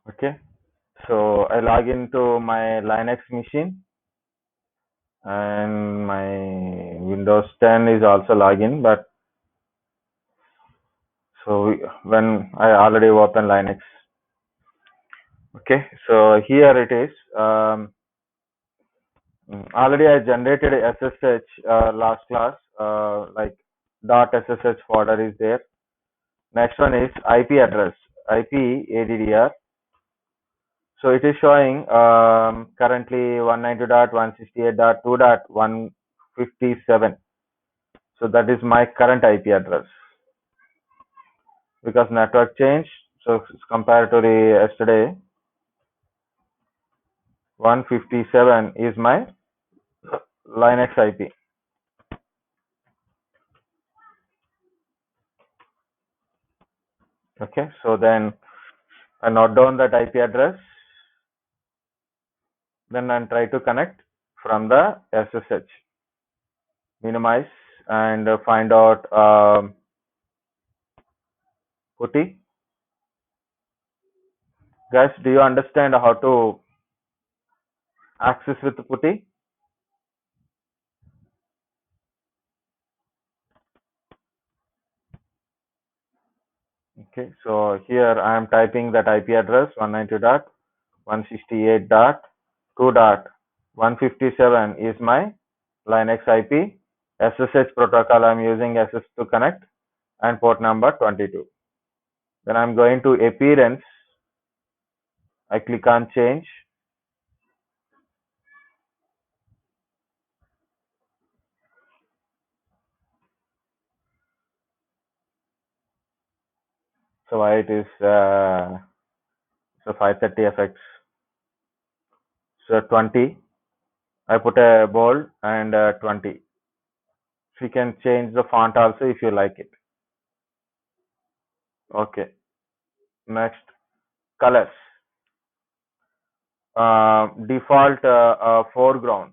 Okay, so I log into my Linux machine and my Windows 10 is also login, but when I already open Linux. Okay, so here it is. Already I generated a SSH last class, like .ssh folder is there. Next one is IP address, IP ADDR. So it is showing currently 192.168.2.157. So that is my current IP address because network changed. So compared to the yesterday, 157 is my Linux IP. Okay, so then I note down that IP address, then I try to connect from the SSH, minimize and find out PuTTY. Guys, do you understand how to access with PuTTY? Okay, so here I am typing that IP address 192.168.2.157 is my Linux IP. SSH protocol I am using SS to connect and port number 22. Then I am going to appearance. I click on change. So why it is so 530 FX. So 20. I put a bold and 20. So you can change the font also if you like it. Okay. Next, colors. Default foreground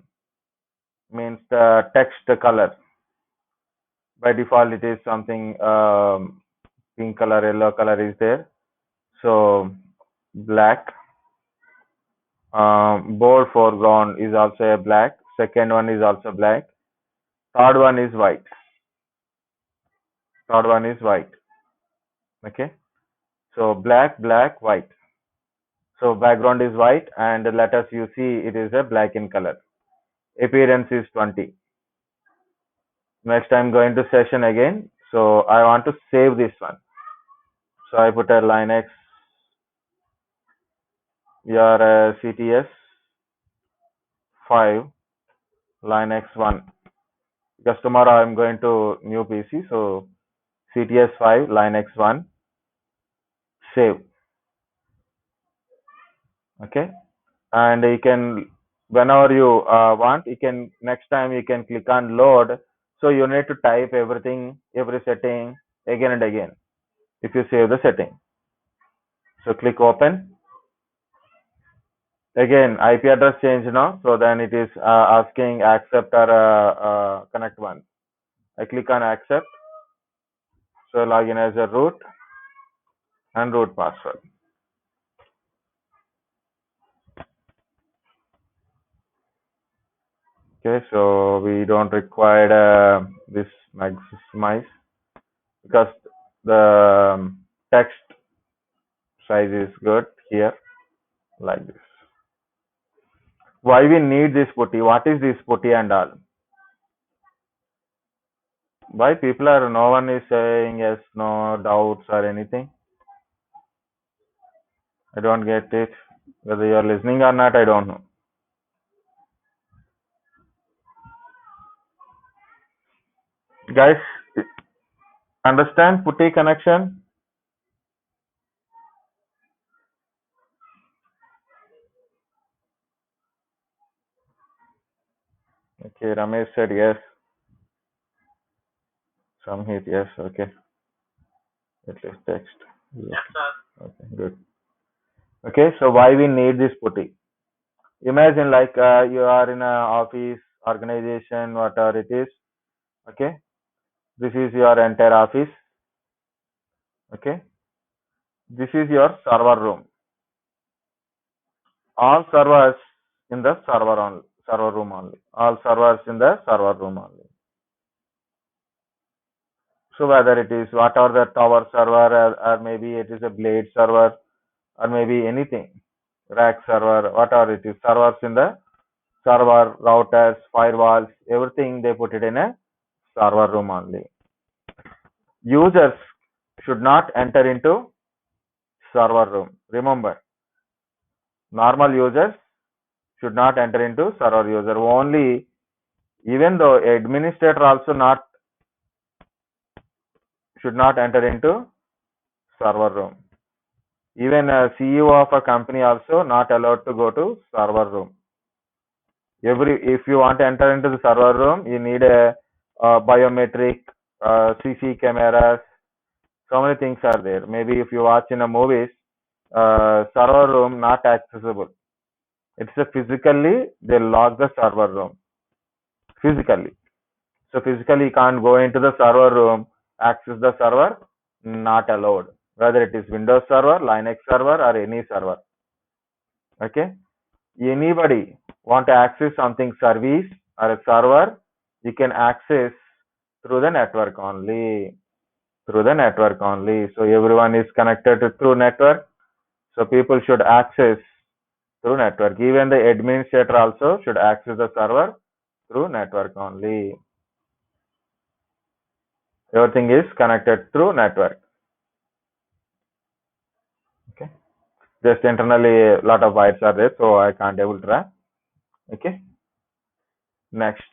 means the text color. By default, it is something pink color, yellow color is there. So black. Bold foreground is also a black. Second one is also black. Third one is white. Third one is white. Okay. So black, black, white. So background is white and letters you see it is a black in color. Appearance is 20. Next I'm going to session again. So I want to save this one. So I put a Linux, your CTS 5, Linux 1. Because tomorrow I'm going to new PC. So CTS 5, Linux 1, save. Okay. And you can, whenever you want, you can, next time you can click on load. So you need to type everything, every setting again and again if you save the setting. So click open. Again, IP address change now. So then it is asking accept or connect one. I click on accept. So login as a root and root password. Okay, so we don't require this maximize because the text size is good here like this. Why we need this PuTTY? What is this PuTTY and all? Why people are, no one is saying yes, no doubts or anything? I don't get it. Whether you are listening or not, I don't know. Guys, understand PuTTY connection? Okay, Ramesh said yes. Samhit, yes, okay. At least text. Yes, okay, good. Okay, so why we need this PuTTY? Imagine like you are in a office, organization, whatever it is. Okay, this is your entire office. Okay, this is your server room. all servers in the server room only. All servers in the server room only. So whether it is whatever the tower server, or maybe it is a blade server, or maybe anything, rack server, whatever it is, servers in the server, routers, firewalls, everything they put it in a server room only. Users should not enter into server room. Remember, normal users should not enter into server user. Only, even though administrator also not should not enter into server room. Even a CEO of a company also not allowed to go to server room. If you want to enter into the server room, you need a biometric, CC cameras. So many things are there. Maybe if you watch in a movies, server room not accessible. It's a physically they lock the server room physically. So physically you can't go into the server room, access the server, not allowed. Whether it is Windows server, Linux server, or any server. Okay. Anybody want to access something service or a server, you can access through the network only. Through the network only. So everyone is connected through network. So people should access through network. Even the administrator also should access the server through network only. Everything is connected through network. Okay. Just internally a lot of wires are there, so I can't able to run. Okay. Next.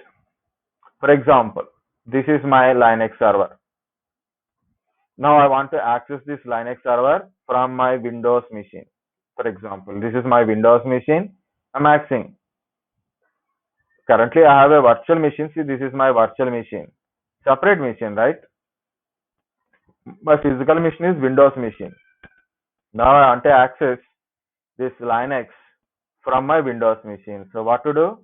For example, this is my Linux server. Now I want to access this Linux server from my Windows machine. For example, this is my Windows machine. I'm accessing. Currently, I have a virtual machine. See, this is my virtual machine. Separate machine, right? My physical machine is Windows machine. Now I want to access this Linux from my Windows machine. So what to do?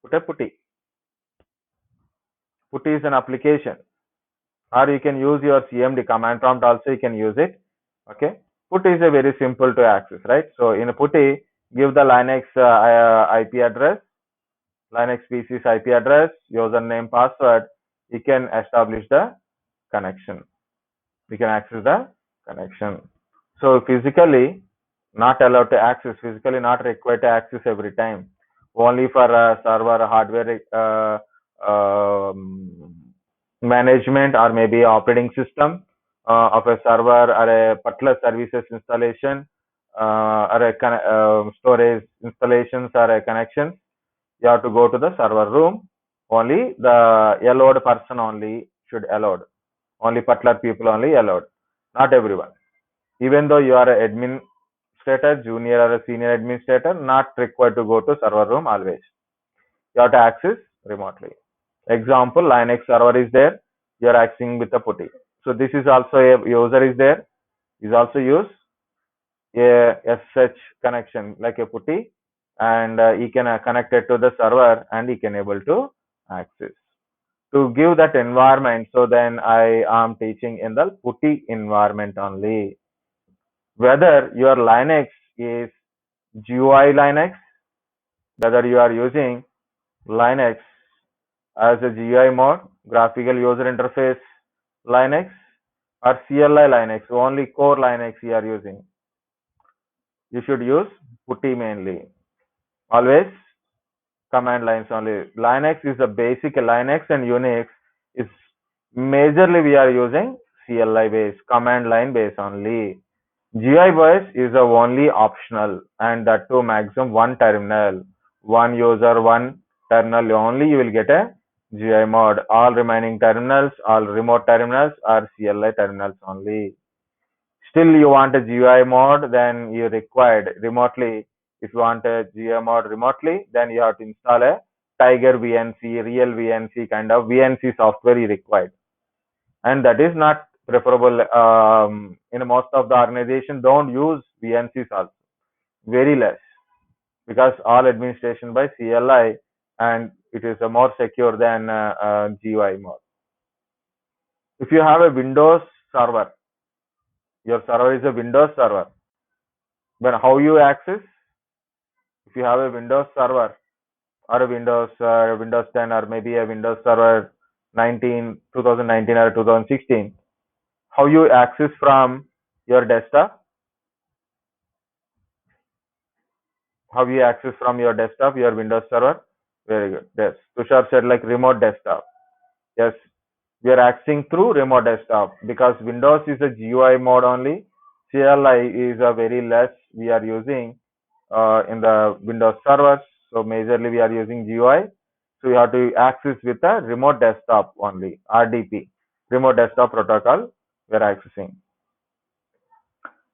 Put a putty. Putty is an application, or you can use your CMD command prompt also. You can use it. Okay. Putty is a very simple to access, right? So in a putty, give the Linux IP address, Linux PC's IP address, username, password. You can establish the connection. We can access the connection. So physically not allowed to access, physically not required to access every time. Only for server hardware management, or maybe operating system of a server, or a particular services installation, or a storage installations, or a connection. You have to go to the server room. Only the allowed person only should allowed. Only particular people only allowed. Not everyone. Even though you are an administrator, junior or a senior administrator, not required to go to server room always. You have to access remotely. Example, Linux server is there. You are accessing with a putty. So this is also a user is there. Is also use a SSH connection like a putty, and he can connect it to the server, and he can able to access. To give that environment, so then I am teaching in the putty environment only. Whether your Linux is GUI Linux, whether you are using Linux as a GUI mode, graphical user interface Linux, or CLI Linux, only core Linux you are using, you should use putty mainly. Always command lines only. Linux is the basic. Linux and Unix is majorly we are using CLI base, command line base only. GUI base is the only optional, and that too maximum one terminal, one user, one terminal only you will get a GUI mode. All remaining terminals, all remote terminals are CLI terminals only. Still you want a GUI mode, then you required remotely. If you want a GUI mode remotely, then you have to install a Tiger VNC, Real VNC kind of VNC software you required. And that is not preferable. In most of the organization don't use VNCs also, very less, because all administration by CLI, and it is more secure than GUI mode. If you have a Windows server, your server is a Windows server, when how you access, if you have a Windows server or a Windows 10 or maybe a Windows Server 2019 or 2016, how you access from your desktop? How you access from your desktop, your Windows Server? Very good. Yes. Tushar said like remote desktop. Yes. We are accessing through remote desktop because Windows is a GUI mode only. CLI is a very less we are using in the Windows servers. So majorly we are using GUI. So you have to access with a remote desktop only, RDP, remote desktop protocol we are accessing.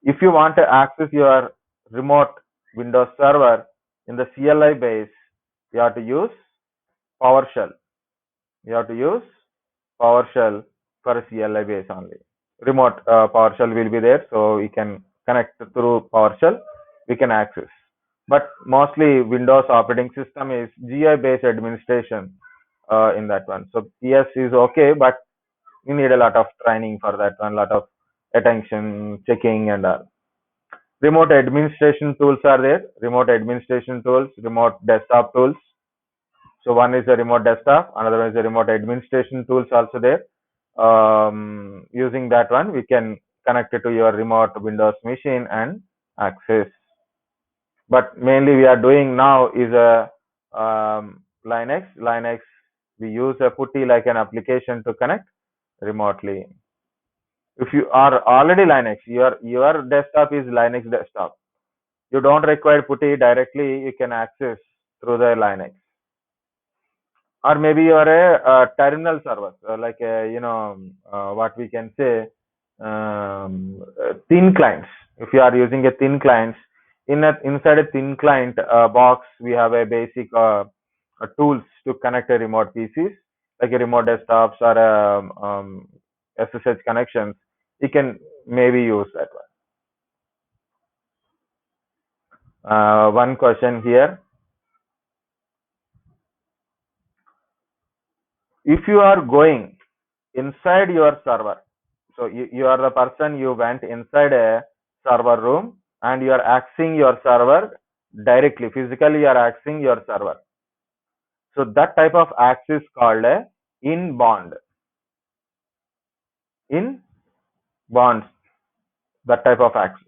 If you want to access your remote Windows server in the CLI base, you have to use PowerShell. You have to use PowerShell for a CLI base only. Remote PowerShell will be there, so we can connect through PowerShell. We can access. But mostly Windows operating system is GUI based administration in that one. So PS is okay, but you need a lot of training for that one, lot of attention, checking and all. Remote administration tools are there. Remote administration tools, remote desktop tools. So one is a remote desktop, another one is a remote administration tools also there. Using that one, we can connect it to your remote Windows machine and access. But mainly we are doing now is a Linux. Linux, we use a PuTTY like an application to connect remotely. If you are already Linux, your desktop is Linux desktop. You don't require PuTTY directly. You can access through the Linux. Or maybe you are a terminal server, like a, what we can say, thin clients. If you are using a thin clients, inside a thin client box, we have a basic tools to connect a remote PCs, like a remote desktops or SSH connections. You can maybe use that one. One question here: if you are going inside your server, so you are the person, you went inside a server room and you are accessing your server directly, physically you are accessing your server. So that type of access called a inbound. In bonds, that type of access.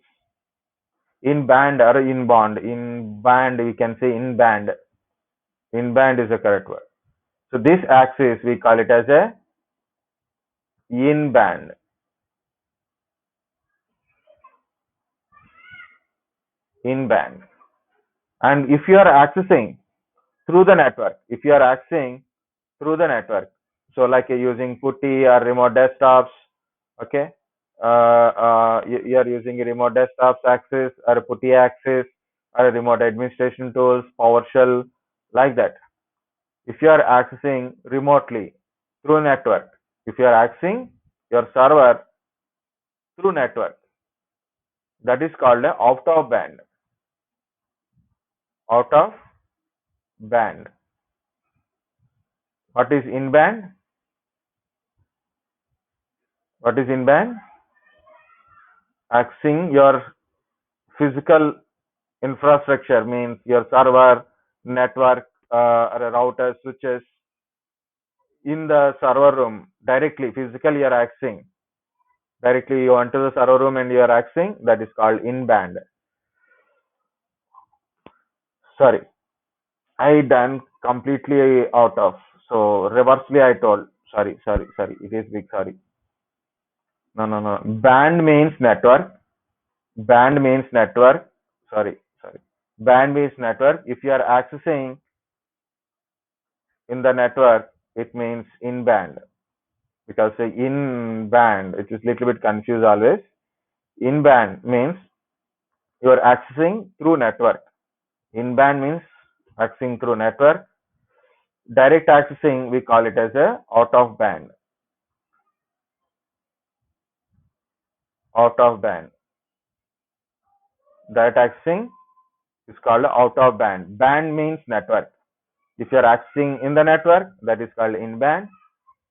In band or inbound. In band, we can say in band. In band is the correct word. So this access we call it as a in band. In band. And if you are accessing through the network, if you are accessing through the network, so like using PuTTY or remote desktops, okay, you are using remote desktops access or PuTTY access or remote administration tools, PowerShell, like that. If you are accessing remotely through network, if you are accessing your server through network, that is called a out of band. Out of band. What is in band? What is in band? Accessing your physical infrastructure, means your server, network, router, switches in the server room directly, physically you are accessing. Directly you enter the server room and you are accessing, that is called in band. Sorry, I done completely out of. So reversely I told. Sorry. It is big. Sorry. No. Band means network. Band means network. Sorry. Band means network. If you are accessing in the network, it means in band. Because in band, it is little bit confused always. In band means you are accessing through network. In band means accessing through network. Direct accessing, we call it as a out of band. Out of band. Direct accessing is called out of band. Band means network. If you are accessing in the network, that is called in band.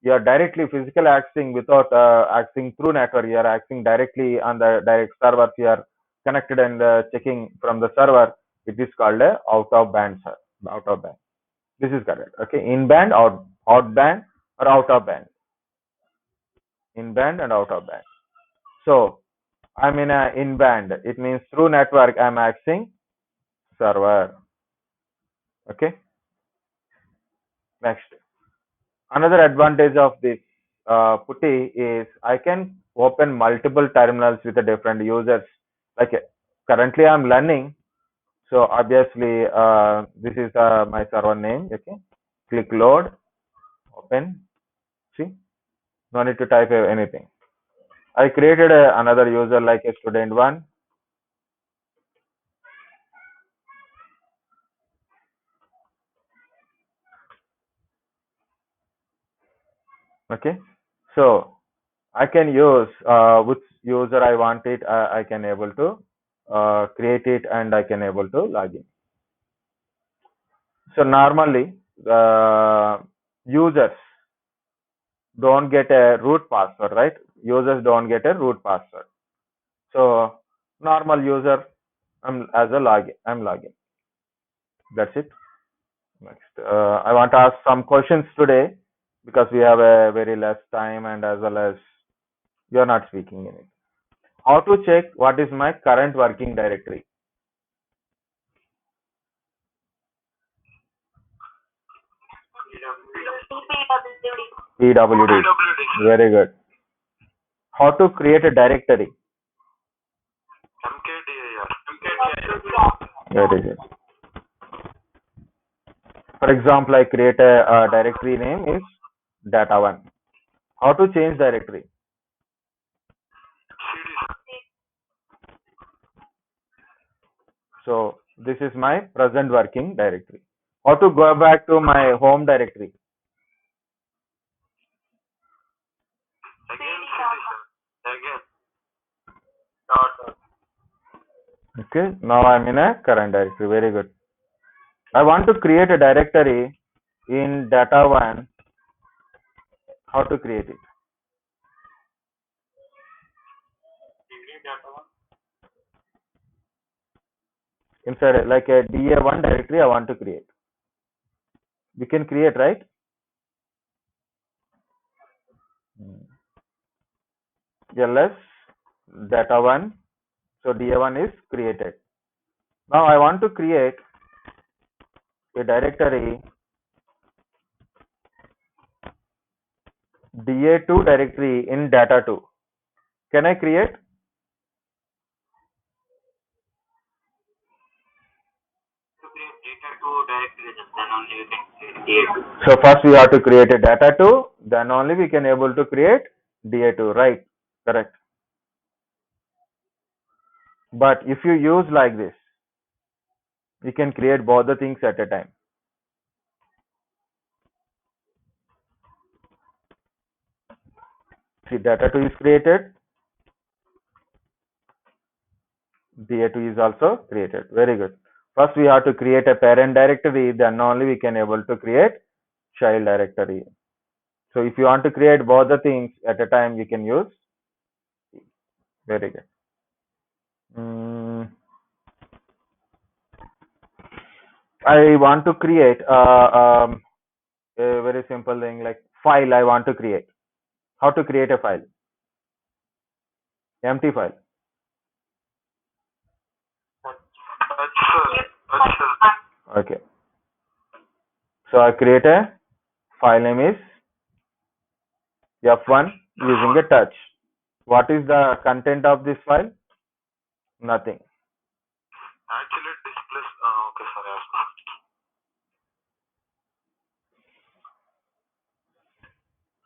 You are directly physical accessing without accessing through network. You are accessing directly on the direct servers. You are connected and checking from the server, it is called a out of band, sir. Out of band. This is correct. Okay, in band, out band, or out of band. In band and out of band. So I'm in a in band. It means through network I'm accessing server. Okay. Next, another advantage of this putty is I can open multiple terminals with the different users. Like currently I'm learning, so obviously this is my server name. Okay, click load, open. See, no need to type anything. I created another user like a student one. Okay, so I can use which user I want it. I can able to create it and I can able to log in. So normally users don't get a root password, right? Users don't get a root password. So normal user, I'm logging. That's it. Next, I want to ask some questions today because we have a very less time and as well as you are not speaking in it. How to check what is my current working directory? PWD. Very good. How to create a directory? Very good. For example, I create a directory name is data1. How to change directory? So this is my present working directory. How to go back to my home directory? Okay, now I'm in a current directory. Very good. I want to create a directory in data1. How to create it? Inside like a DA1 directory I want to create. We can create, right? ls data1. So DA1 is created. Now I want to create a directory DA2 directory in data2. Can I create? So first we have to create a data2, then only we can able to create DA2, right? Correct. But if you use like this, you can create both the things at a time. See, data2 is created, DA2 is also created. Very good. First we have to create a parent directory, then only we can able to create child directory. So if you want to create both the things at a time, you can use. Very good. I want to create a very simple thing like file I want to create. How to create a file? Empty file. Okay. So I create a file name is F1 using a touch. What is the content of this file? Nothing. Actually, it displays. Okay, sorry.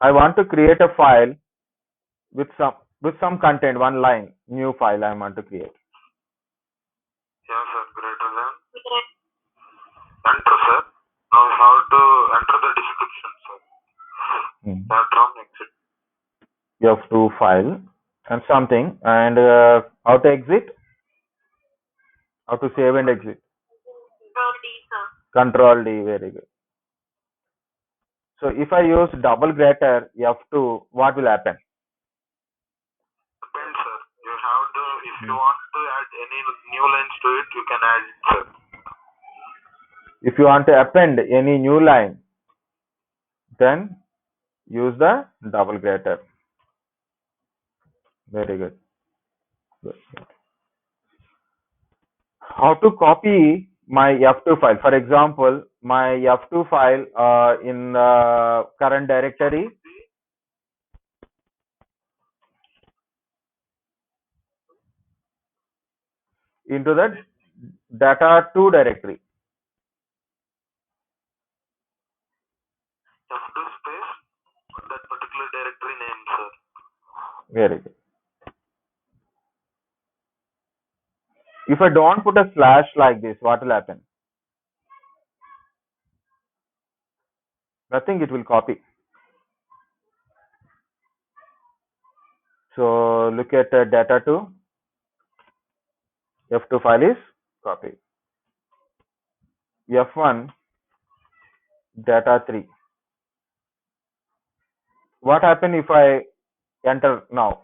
I want to create a file with some content, one line, new file I want to create. Yeah, sir. Greater than. Enter, sir. Now how to enter the description, sir. Start from exit. You have to file and something and how to exit? How to save and exit? Control D, sir. Control D, very good. So if I use double greater F2, what will happen? Depends, sir. You have to, if you want to add add any new lines to it, you can add it, sir. If you want to append any new line, then use the double greater. Very good. Good. How to copy my F2 file? For example, my F2 file in the current directory, into the data2 directory. F2 space that particular directory name, sir. Very good. If I don't put a slash like this, what will happen? Nothing, it will copy. So look at data2, F2 file is copied. F1, data3. What happen if I enter now?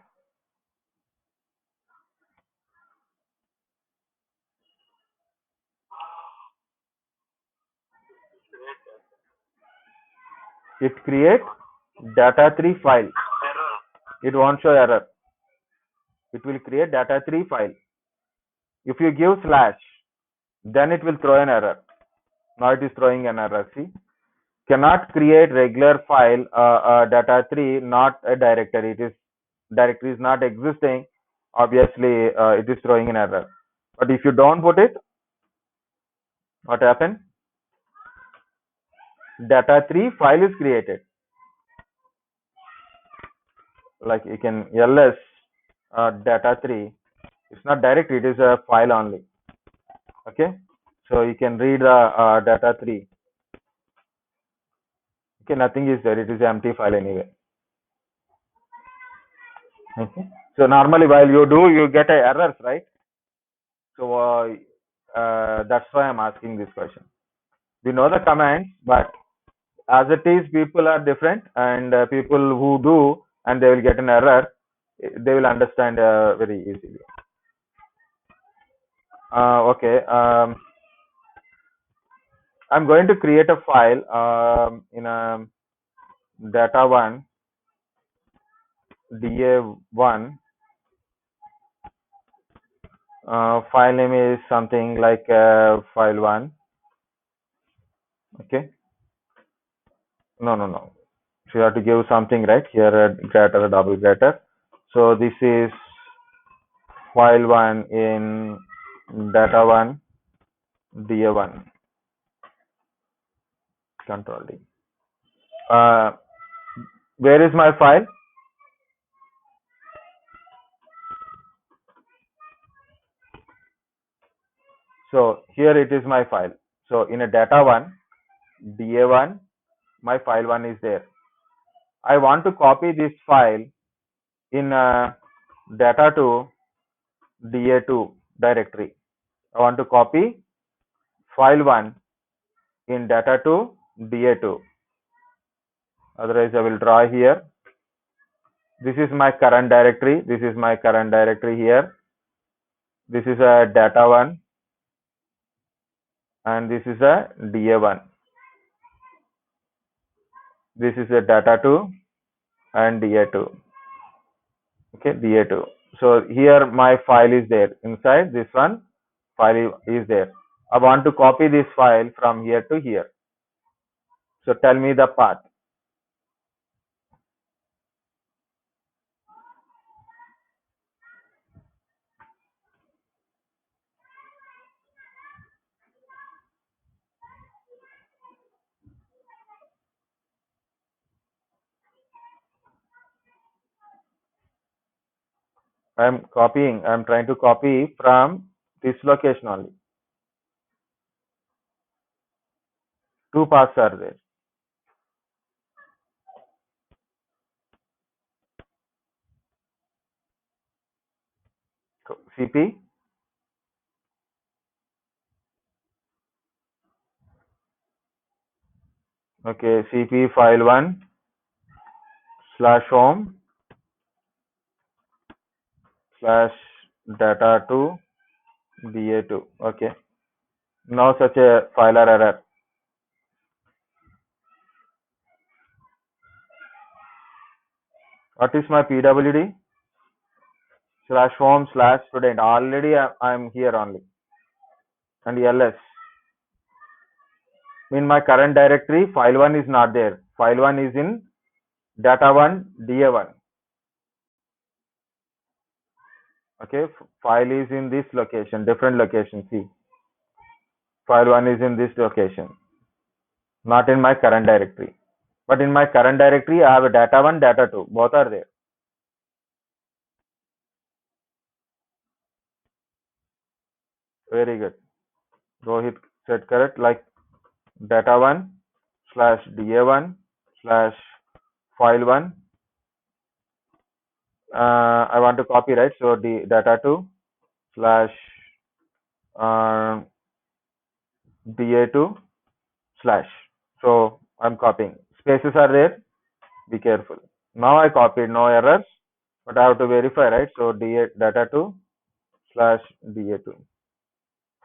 It create data3 file. Error. It won't show error. It will create data3 file. If you give slash, then it will throw an error. Now it is throwing an error. See, cannot create regular file data3, not a directory. It is directory is not existing. Obviously, it is throwing an error. But if you don't put it, what happen? Data3 file is created. Like you can ls data3. It's not directory. It is a file only. Okay. So you can read the data3. Okay, nothing is there. It is an empty file anyway. Okay. So normally while you do, you get errors, right? So that's why I'm asking this question. We know the commands, but as it is, people are different, and people who do and they will get an error, they will understand very easily. Okay. I'm going to create a file in a data1 da1. File name is something like file1. Okay. No. So you have to give something, right? Here a greater, a double greater. So this is file1 in data1 da1. Control D. Where is my file? So here it is my file. So in a data1 da1, my file1 is there. I want to copy this file in data2 da2 directory. I want to copy file1 in data2 da2. Otherwise, I will draw here. This is my current directory. This is my current directory here. This is a data1 and this is a da1. This is a data2 and da2. Okay, da2. So here my file is there. Inside this one, file is there. I want to copy this file from here to here. So tell me the path. I'm trying to copy from this location only. Two paths are there. CP, okay, CP file1 slash home slash data2 DA2. Okay. No such a file or error. What is my PWD? Slash home slash student. Already I'm here only. And ls. In my current directory, file 1 is not there. File 1 is in data1 DA1. Okay. File is in this location, different location. See. File 1 is in this location. Not in my current directory. But in my current directory, I have a data1, data2. Both are there. Very good. Rohit said correct. Like data1 slash da1 slash file 1. I want to copy, right? So data2 slash da2 slash. So I'm copying. Spaces are there. Be careful. Now I copied, no errors, but I have to verify, right? So data2 slash da2.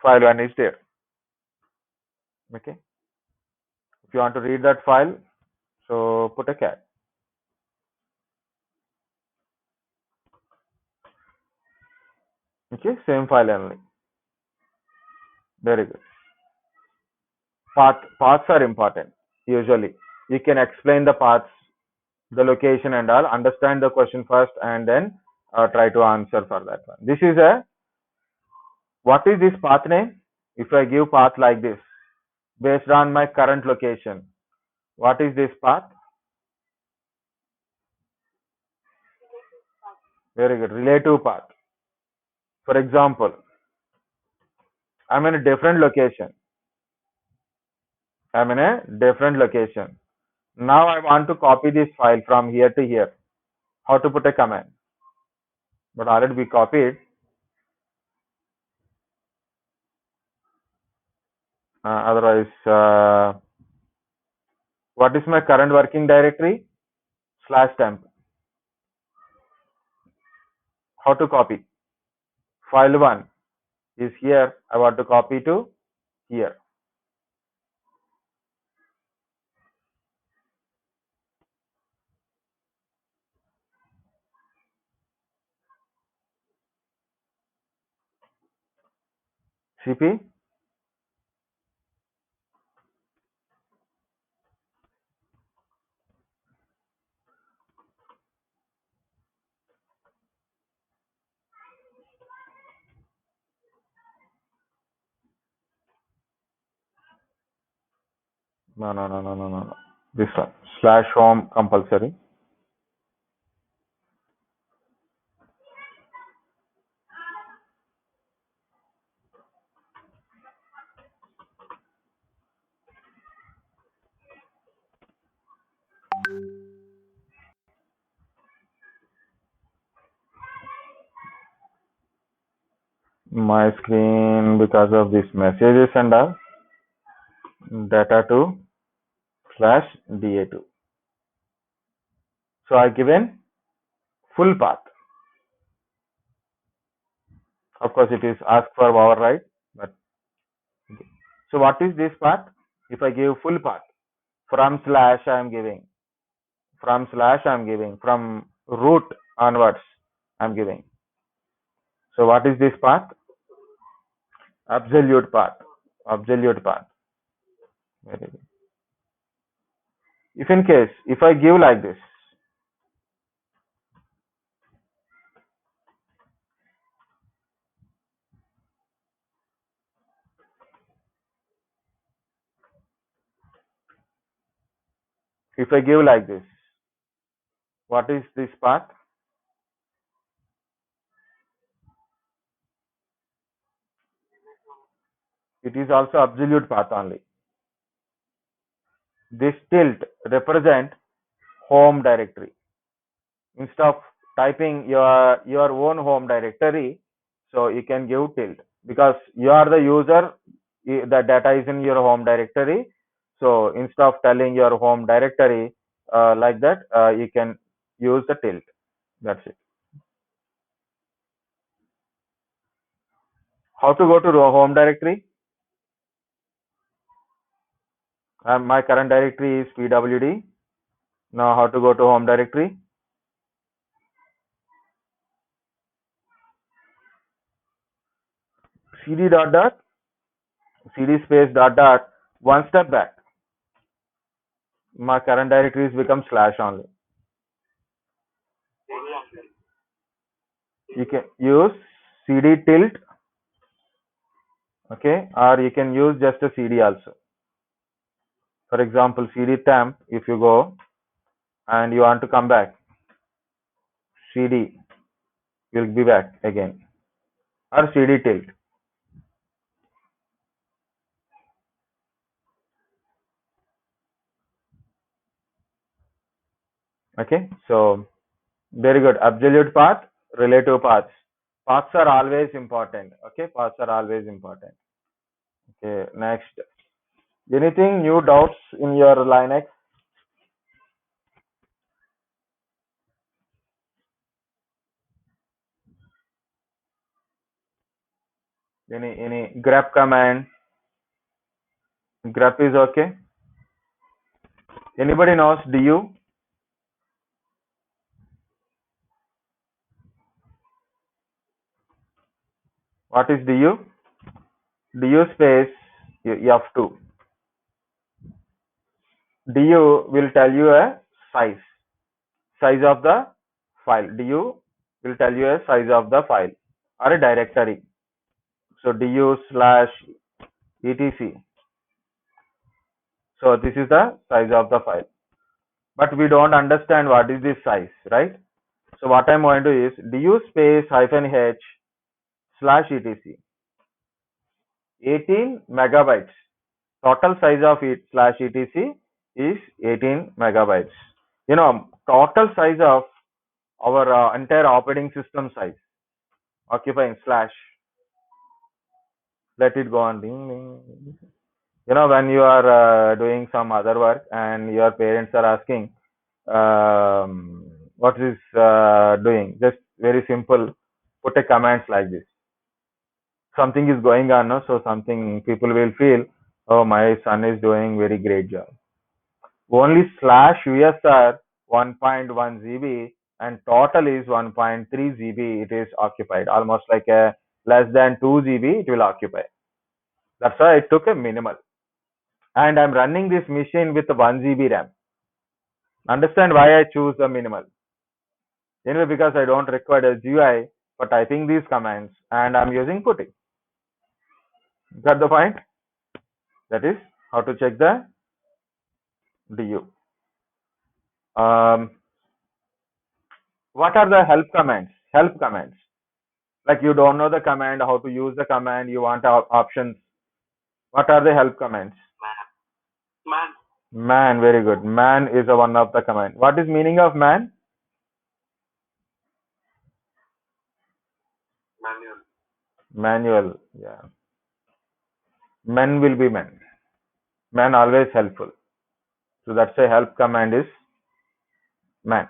File 1 is there. Okay. If you want to read that file, so put a cat. Okay, same file only. Very good. Paths are important. Usually, you can explain the paths, the location, and all. Understand the question first, and then try to answer for that one. This is a what is this path name? If I give path like this, based on my current location, what is this path? Very good. Relative path. For example, I'm in a different location. I'm in a different location. Now I want to copy this file from here to here. How to put a command? But already we copied. Otherwise, what is my current working directory? Slash temp. How to copy? File 1 is here. I want to copy to here. CP. No. This one. Slash home compulsory. My screen because of these messages and all. Data2 slash da2. So I given full path. Of course, it is asked for override, but okay. So what is this path? If I give full path from slash, I am giving from slash, I am giving from root onwards, I am giving. So what is this path? Absolute path. Absolute path. Very good. If in case, if I give like this, if I give like this, what is this path? It is also absolute path only. This tilt represent home directory. Instead of typing your own home directory, so you can give tilt because you are the user, the data is in your home directory. So instead of telling your home directory like that, you can use the tilt. That's it. How to go to home directory? My current directory is pwd. Now how to go to home directory? Cd dot dot, cd space dot dot, one step back. My current directory is become slash only. You can use cd tilt, okay, or you can use just a cd also. For example, cd temp, if you go and you want to come back, cd will be back again, or cd tilt. Okay, so very good. Absolute path, relative paths. Paths are always important. Okay, paths are always important. Okay, next. Anything new doubts in your Linux? Any grep command? Grep is okay. Anybody knows du? What is du? Du space f2. Du will tell you a size of the file. Du will tell you a size of the file or a directory. So du slash etc. So this is the size of the file. But we don't understand what is this size, right? So what I'm going to do is du space -h slash etc. 18 megabytes. Total size of it slash etc is 18 megabytes. You know, total size of our entire operating system size occupying slash. Let it go on. Ding, ding. You know, when you are doing some other work and your parents are asking, what is doing? Just very simple. Put a comment like this. Something is going on, no? So something people will feel, oh, my son is doing very great job. Only slash USR 1.1 GB and total is 1.3 GB. It is occupied almost like a less than 2 GB. It will occupy. That's why I took a minimal. And I'm running this machine with 1 GB RAM. Understand why I choose the minimal? Anyway, because I don't require a GUI for typing these commands and I'm using putty. Got the point? That is how to check the du. What are the help commands? Help commands. Like you don't know the command, how to use the command, you want options. What are the help commands? Man. Man, very good. Man is a one of the command. What is meaning of man? Manual. Manual. Yeah. Men will be men. Man always helpful. So that's a help command is man.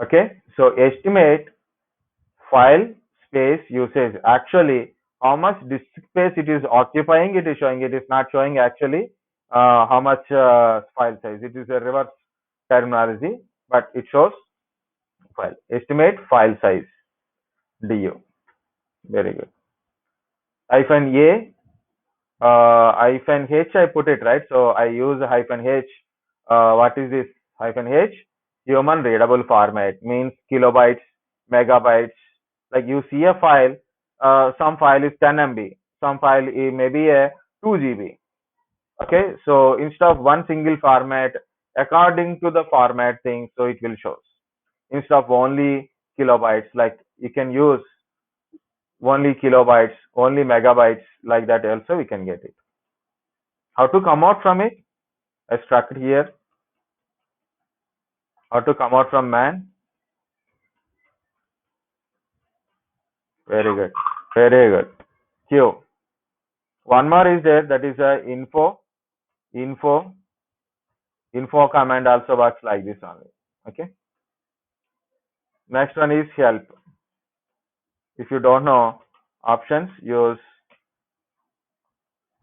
Okay. So estimate file space usage. Actually, how much disk space it is occupying, it is showing. It is not showing actually how much file size. It is a reverse terminology, but it shows file. Estimate file size. Du. Very good. Hyphen A, hyphen H I put it right. So I use hyphen H. What is this hyphen H? Human readable format means kilobytes, megabytes. Like you see a file, some file is 10 MB, some file is maybe a 2 GB. Okay, so instead of one single format, according to the format thing, so it will show. Instead of only kilobytes, like you can use only kilobytes, only megabytes, like that also we can get it. How to come out from it? I struck it here. How to come out from man? Very good. Very good. Q. One more is there, that is a info. Info command also works like this only. Okay. Next one is help. If you don't know options, use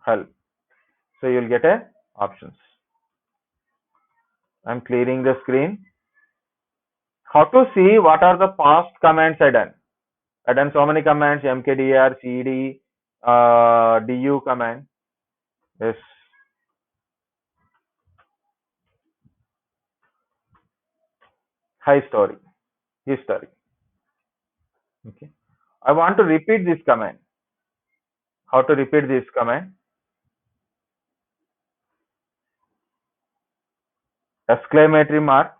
help. So you'll get a options. I'm clearing the screen. How to see what are the past commands I done? I done so many commands: mkdir, cd, du command. Yes. History. Okay. I want to repeat this command. How to repeat this command? Exclamatory mark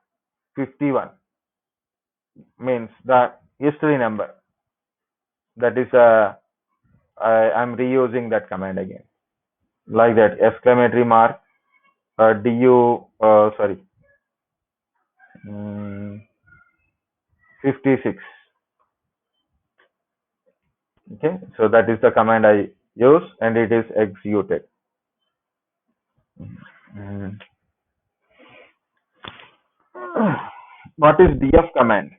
51 means the history number. That is I'm reusing that command again. Like that, exclamatory mark du sorry 56. Okay, so that is the command I use and it is executed. Mm. What is df command?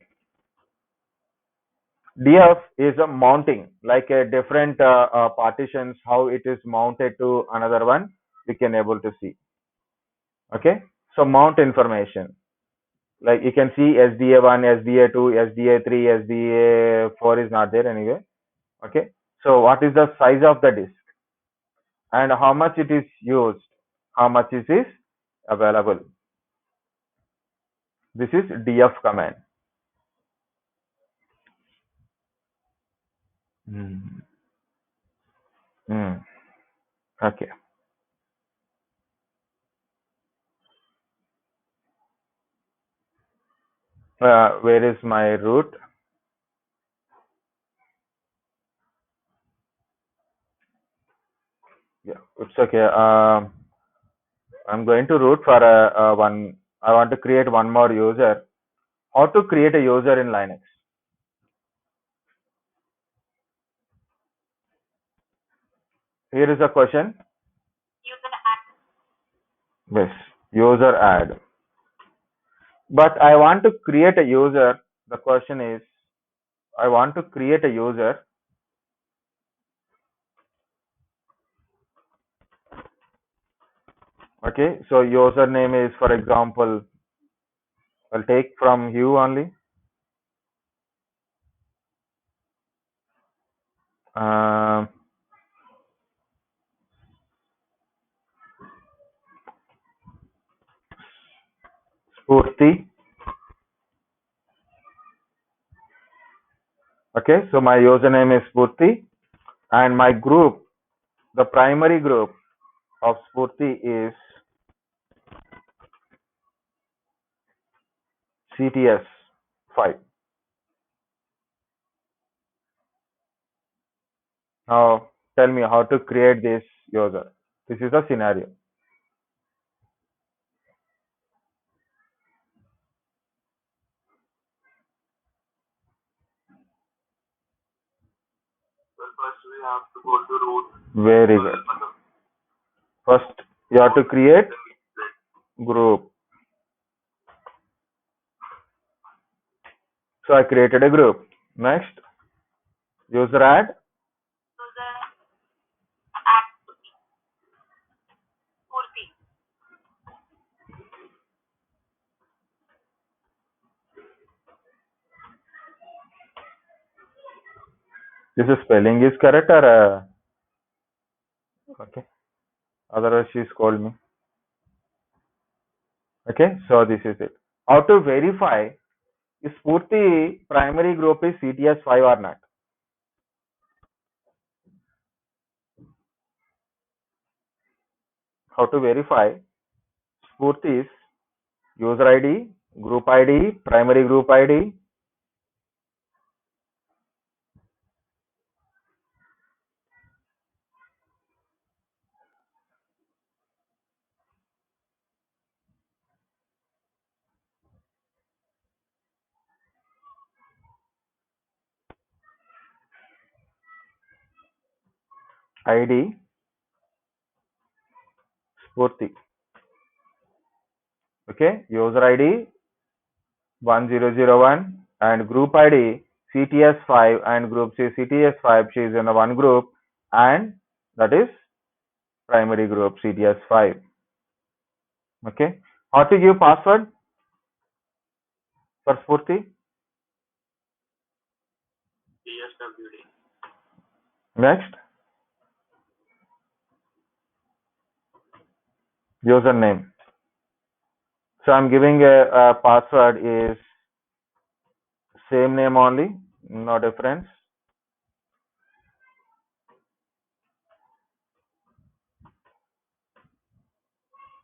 Df is a mounting, like a different partitions, how it is mounted to another one, we can able to see. Okay, so mount information. Like you can see SDA1, SDA2, SDA3, SDA4 is not there anyway. Okay, so what is the size of the disk and how much it is used, how much it is available. This is df command. Hmm. Hmm. Okay. Where is my root? Yeah, it's okay. I'm going to root for one. I want to create one more user. How to create a user in Linux? Here is a question. Yes, user add. But I want to create a user. The question is, I want to create a user. Okay, so username is, for example, I'll take from you only. Um Spurti. Okay, so my username is Spurti and my group, the primary group of Spurti is CTS 5. Now tell me how to create this user. This is a scenario. Well, first we have to go to root. Very good. First, you have to create group. So I created a group. Next, user add. This is spelling is correct or okay? Otherwise, she scold me. Okay, so this is it. How to verify if Spurti primary group is CTS 5 or not? How to verify Spurti's user ID, group ID, primary group ID, ID, Spurti. Okay, user ID 1001 and group ID CTS5 and group C CTS5. She is in the one group, and that is primary group CTS5. Okay. How to give password for Spurti? PSWD. Next, username. So I'm giving a password is same name only, no difference.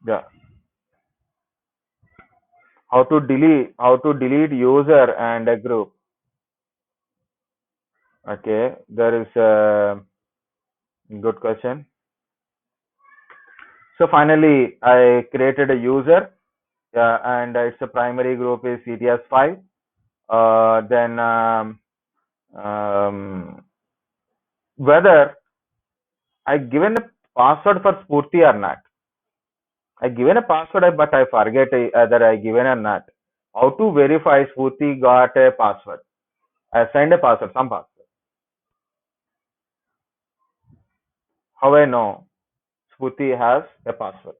Yeah. How to delete user and a group. Okay, there is a good question. So finally, I created a user, and its a primary group is CTS5. Then whether I given a password for Spurti or not. I given a password, but I forget whether I given or not. How to verify Spurti got a password? I assigned a password, some password. How I know Spurti has a password?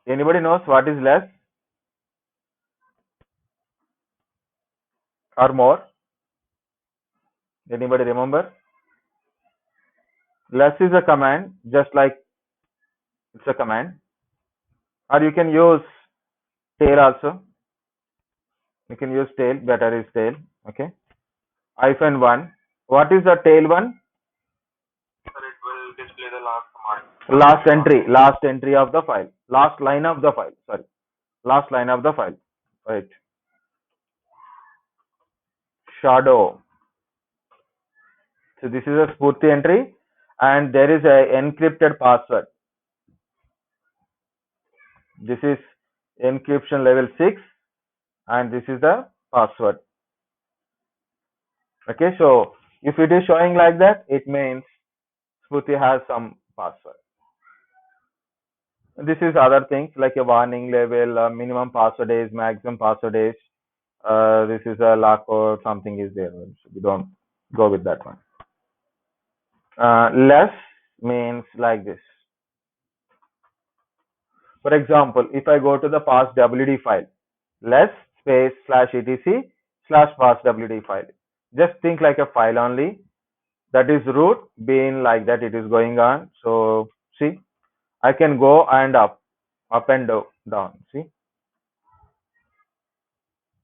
Anybody knows what is less or more? Anybody remember? Less is a command, just like it's a command. Or you can use tail also. You can use tail, better is tail. Okay. Hyphen one. What is the tail one? Sir, it will display the last command. Last entry of the file. Last line of the file. Sorry. Last line of the file. Right. Shadow. So this is a Spurti entry, and there is a encrypted password. This is encryption level 6, and this is the password. Okay, so if it is showing like that, it means Spurti has some password. This is other things like a warning level, minimum password is, maximum password is. This is a lock or something is there. So we don't go with that one. Less means like this. For example, if I go to the passwd file, less space slash etc slash passwd file. Just think like a file only. That is root being like that, it is going on. So see, I can go and up and down. See,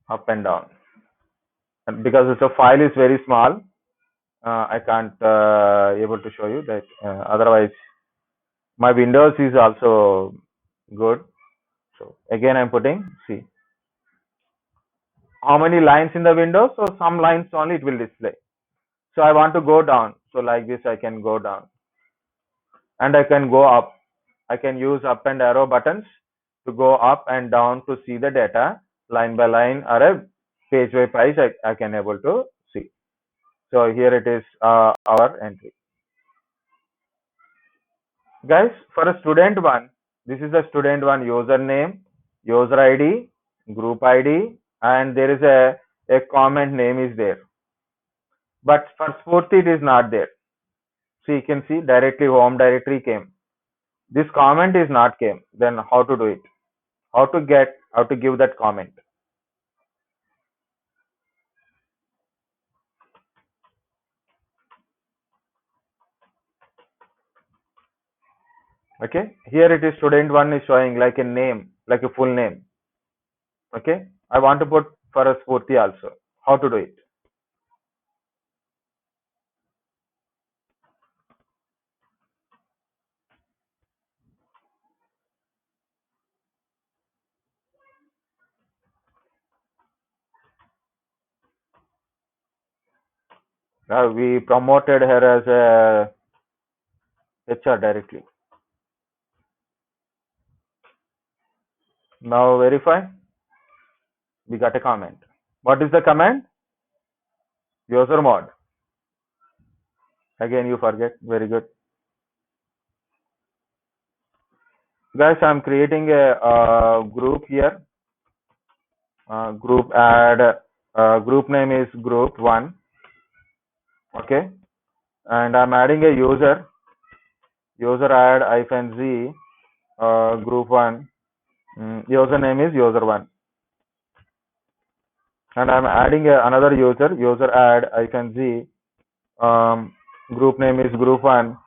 up and down. And because the file is very small, I can't able to show you that. Otherwise, my Windows is also good. So again, I'm putting see how many lines in the window. So some lines only it will display. So I want to go down. So like this, I can go down, and I can go up. I can use up and arrow buttons to go up and down to see the data line by line or a page by page. I can able to see. So here it is our entry. Guys, for a student one, this is the student one username, user ID, group ID, and there is a comment name is there. But for Spurti, it is not there. So you can see directly home directory came. This comment is not came. Then how to do it? How to give that comment? Okay, here it is student one is showing like a name, like a full name. Okay, I want to put for a Spurti also. How to do it? We promoted her as a HR directly. Now verify. We got a comment. What is the command? User mod. Again, you forget. Very good. Guys, I'm creating a group here. group add, group name is group 1. Okay, and I'm adding a user, user add -z, group 1, username is user 1, and I'm adding another user, user add -z, group name is group 1,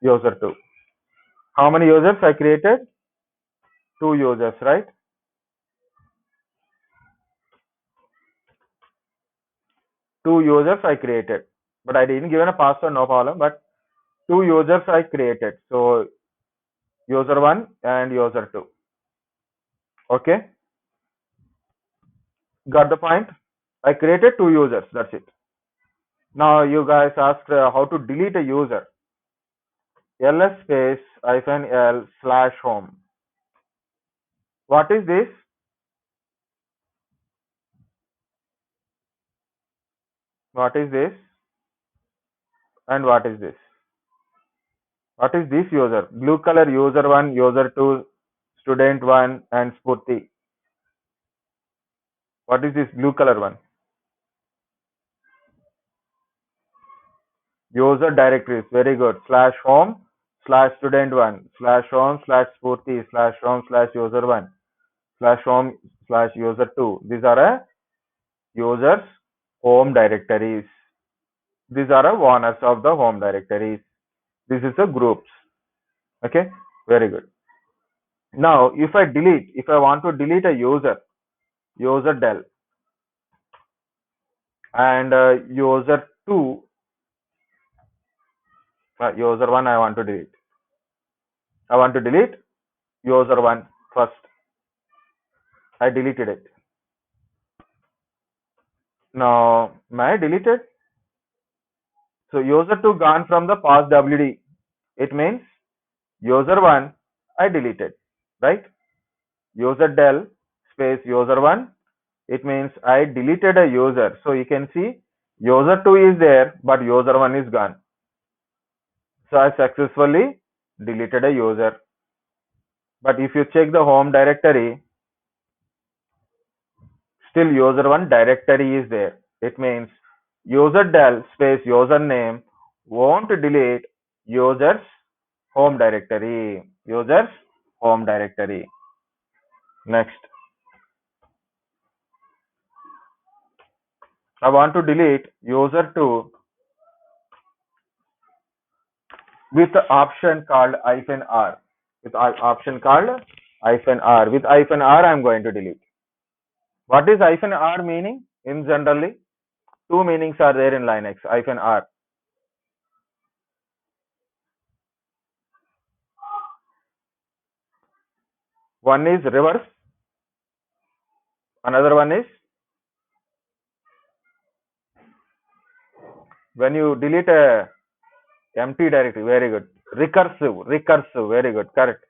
user 2. How many users I created? 2 users, right? 2 users I created, but I didn't give a password, no problem, but 2 users I created. So user 1 and user 2. Okay, got the point? I created 2 users, that's it. Now you guys asked how to delete a user. ls space -l / home. What is this? What is this? And what is this? What is this user? Blue color user 1, user 2, student 1 and Spurti. What is this blue color one? User directories. Very good. /home /student 1 /home /Spurti /home /user 1 /home /user 2. These are a users home directories. These are a owners of the home directories. This is the groups. Okay, very good. Now if I want to delete a user, user del, and user 2, user 1 I want to delete. I want to delete user 1 first. I deleted it. Now may I delete it? So user 2 gone from the past WD. It means user 1 I deleted, right? User del space user 1. It means I deleted a user. So you can see user 2 is there, but user 1 is gone. So I successfully deleted a user. But if you check the home directory, still user 1 directory is there. It means user del space username won't delete users home directory. Users home directory. Next, I want to delete user 2 with the option called -r. With option called -r. With -r, I'm going to delete. What is -r meaning? In generally, two meanings are there in Linux. -r. One is reverse. Another one is when you delete a empty directory. Very good. Recursive. Very good. Correct.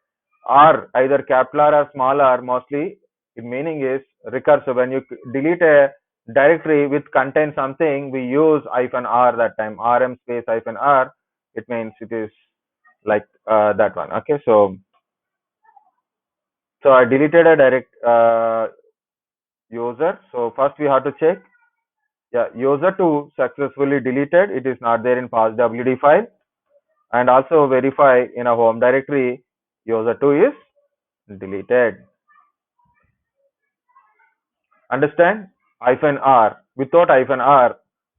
R, either capital R or small r, mostly its meaning is recursive. When you delete a directory which contains something, we use -r that time. rm space -r. It means it is like that one. Okay, so I deleted a direct user. So first we have to check. Yeah, user 2 successfully deleted. It is not there in past WD file. And also verify in a home directory user 2 is deleted. Understand? -r. Without -r,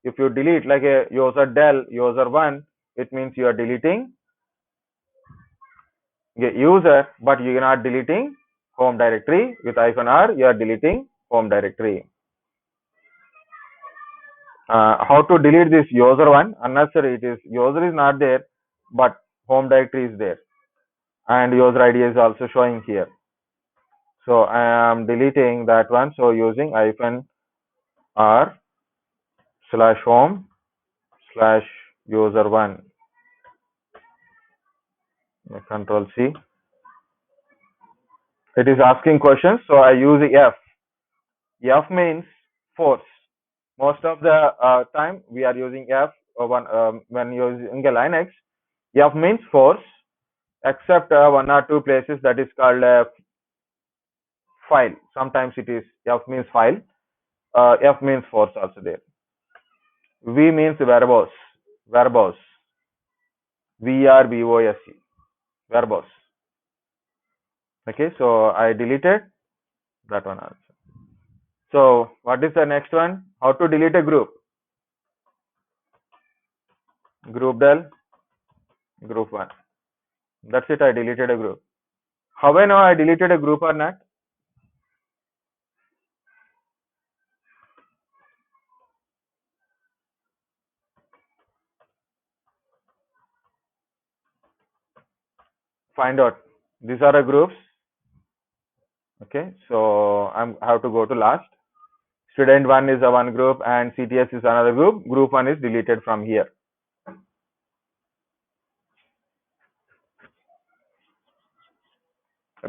if you delete like a user del user 1, it means you are deleting a user, but you are not deleting home directory. With -r, you are deleting home directory. How to delete this user 1? Unnecessary. It is user is not there, but home directory is there, and user ID is also showing here. So I am deleting that one. So using -r /home /user 1. Control C. It is asking questions, so I use F. F means force. Most of the time we are using F when using a Linux. F means force, except one or two places that is called file. Sometimes it is F means file. F means force also there. V means verbose. Verbose. VRBOSE. Verbose. Okay, so I deleted that one also. So what is the next one? How to delete a group? Group del, group one. That's it, I deleted a group. How I know I deleted a group or not? Find out. These are the groups. Okay, so I have to go to last. Student one is a one group and CTS is another group. Group one is deleted from here.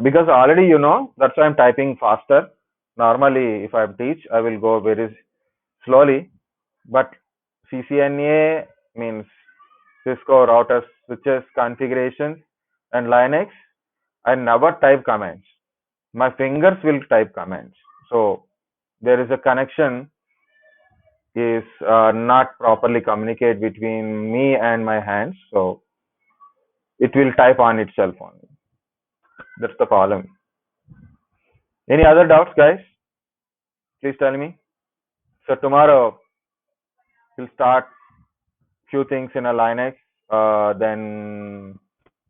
Because already you know, that's why I'm typing faster. Normally, if I teach, I will go very slowly. But CCNA means Cisco routers, switches, configurations, and Linux. I never type commands. My fingers will type commands. So there is a connection is not properly communicate between me and my hands. So it will type on itself only. That's the problem. Any other doubts, guys? Please tell me. So tomorrow we'll start few things in a Linux, then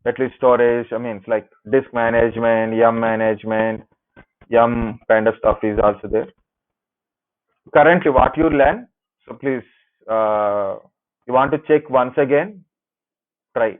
at least storage. I mean, it's like disk management, YUM management, YUM kind of stuff is also there. Currently, what you learn, so please, you want to check once again, try.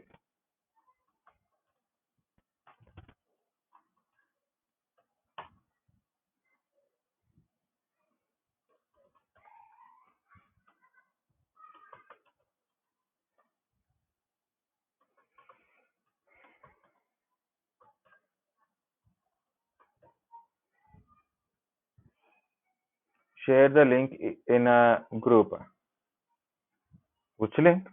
Share the link in a group. Which link?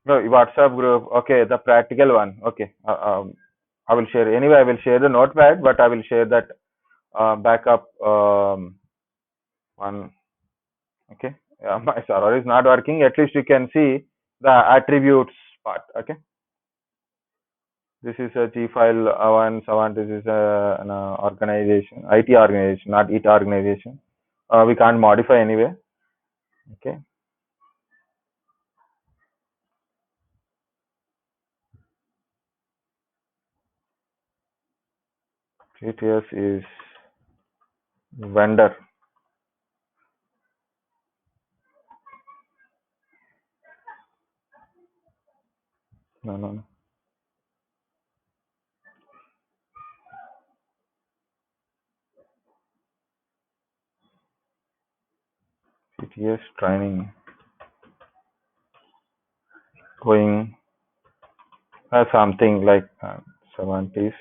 No, WhatsApp group. Okay, the practical one. Okay, I will share. Anyway, I will share the notepad, but I will share that backup one. Okay, my server is not working. At least you can see the attributes part. Okay, this is a G file one. So this is an organization, IT organization, not IT organization. We can't modify anyway. Okay. CTS is vendor. No. CTS training going something like 70s.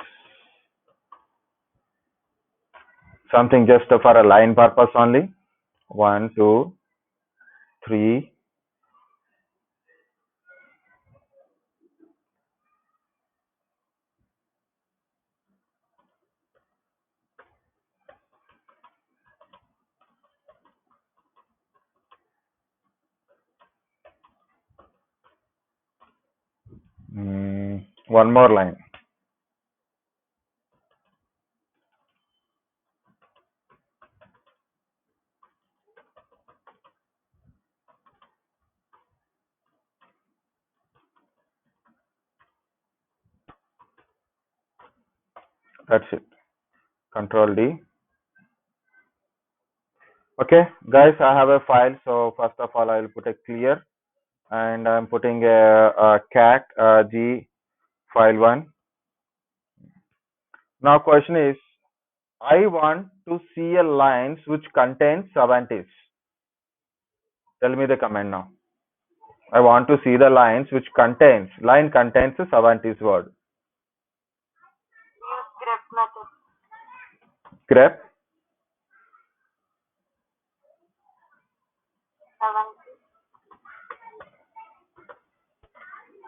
Something just for a line purpose only. 1, 2, 3. One more line. That's it. Control D. Okay, guys, I have a file. So first of all, I will put a clear, and I'm putting a cat G file 1. Now question is, I want to see a lines which contains 70s. Tell me the command now. I want to see the lines which contains a 70s word. Use grep method. Grep.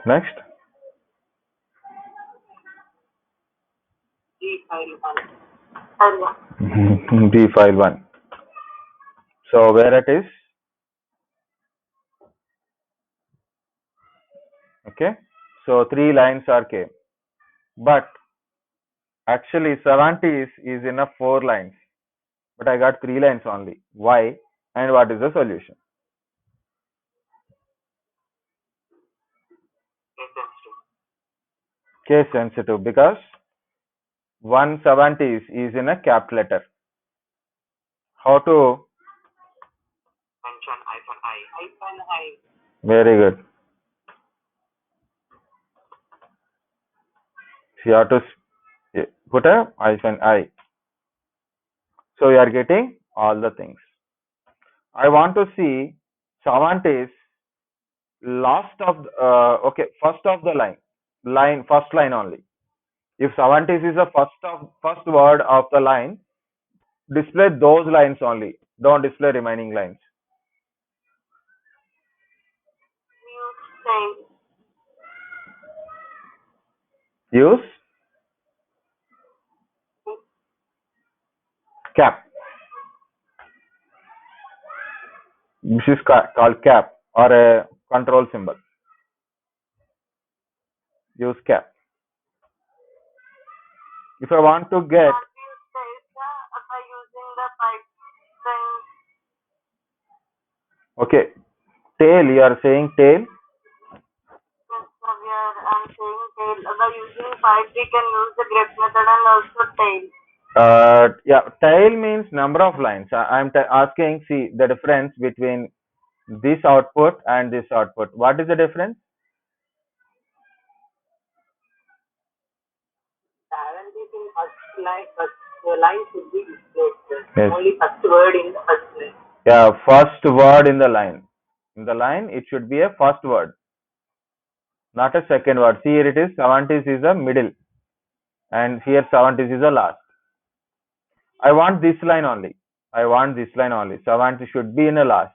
Next. D file 1. D file 1. So where it is? Okay. So 3 lines are came. But actually 70 is in a 4 lines. But I got 3 lines only. Why? And what is the solution? Case sensitive. Case sensitive, because 170 is in a capital letter. How to? Mention -I. I. Very good. So you have to put a -I. So you are getting all the things. I want to see 70 last of okay, first of the first line only. If 70 is the first word of the line, display those lines only. Don't display remaining lines. Use cap. This is called cap or a control symbol. Use cap. If I want to get okay, tail, you are saying tail. I'm saying tail. By using pipe, we can use the grep method and also tail. Yeah, tail means number of lines. I'm asking, see the difference between this output and this output. What is the difference? 70 in first line, but the line should be displayed. Yes. Only first word in the first line. Yeah, first word in the line. In the line, it should be a first word, not a second word. See, here it is 70s is the middle, and here 70s is the last. I want this line only. I want this line only. 70 should be in the last.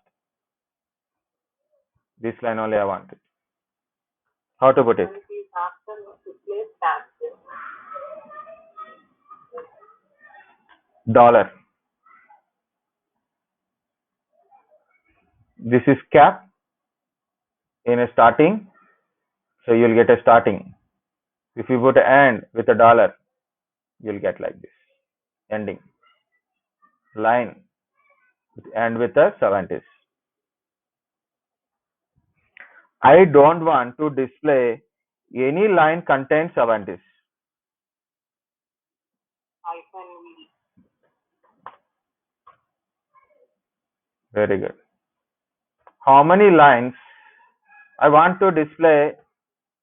This line only I want it. How to put it? Dollar. This is cap in a starting, so you'll get a starting. If you put an end with a dollar, you'll get like this. Ending. Line end with the 70s. I don't want to display any line contains 70s. Very good. How many lines I want to display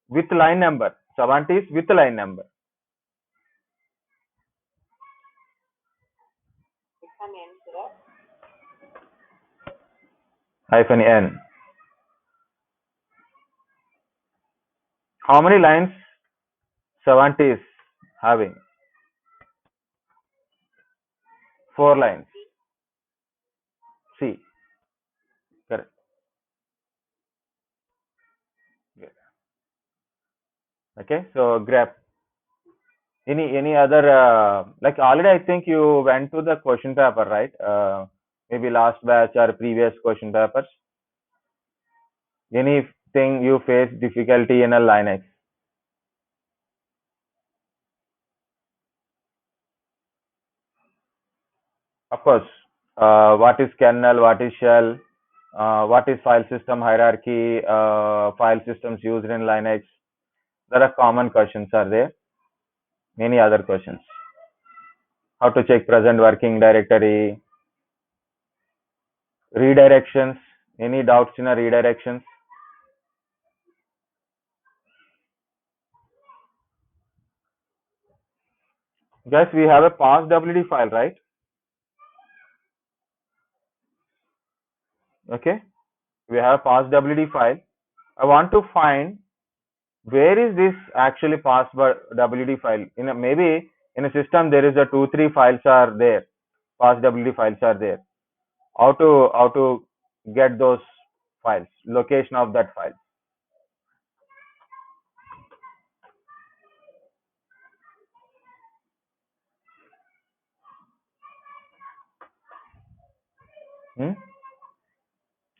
with line number? 70s with line number. Hyphen N. How many lines 70s having? 4 lines. C. Correct. Okay, so grab. Any other like already I think you went to the question paper, right? Maybe last batch or previous question papers. Anything you face difficulty in a Linux? Of course, what is kernel, what is shell, what is file system hierarchy, file systems used in Linux. There are common questions are there. Many other questions. How to check present working directory, redirections. Any doubts in a redirections? Guys, we have a pass WD file, right? Okay, we have a pass WD file. I want to find where is this actually pass WD file. Maybe in a system there is a 2-3 files are there. Pass WD files are there. How to get those files, location of that file.